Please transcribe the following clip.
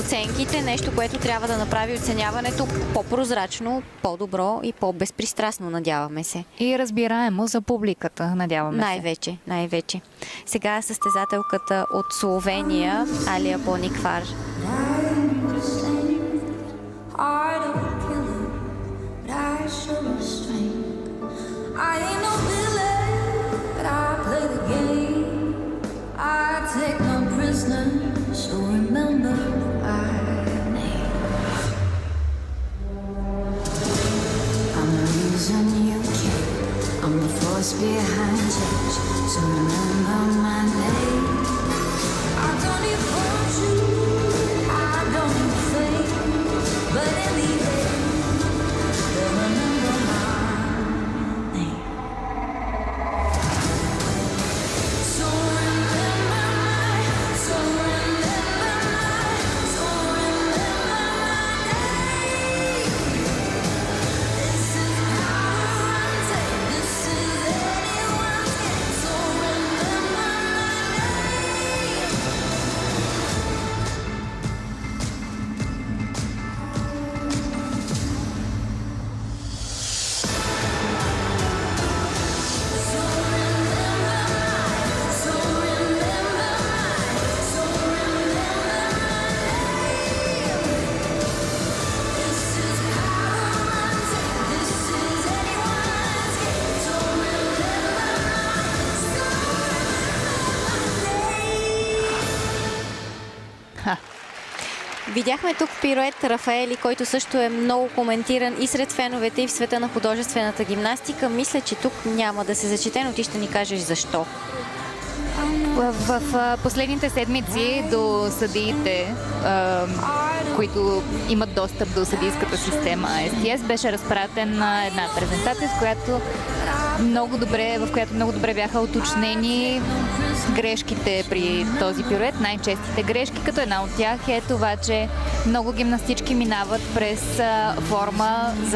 Оценките, нещо, което трябва да направи оценяването по-прозрачно, по-добро и по-безпристрастно, надяваме се. И разбираемо за публиката, надяваме се. Най-вече, най-вече. Сега състезателката от Словения, Алия Бониквар. I'm the force behind change, so remember my name. I don't need fortune, I don't need fame, but in the end, they'll remember my name. So remember my, so remember my, so remember my name. This is power I take, this is anyone's game, so remember my name. Видяхме тук пирует Рафаели, който също е много коментиран и сред феновете, и в света на художествената гимнастика. Мисля, че тук няма да се зачете, но ти ще ни кажеш защо. В последните седмици до съдиите, които имат достъп до съдийската система STS, беше разпратена една презентация, в която много добре бяха уточнени грешките при този пирует, най-честите грешки, като една от тях е това, че много гимнастички минават през форма за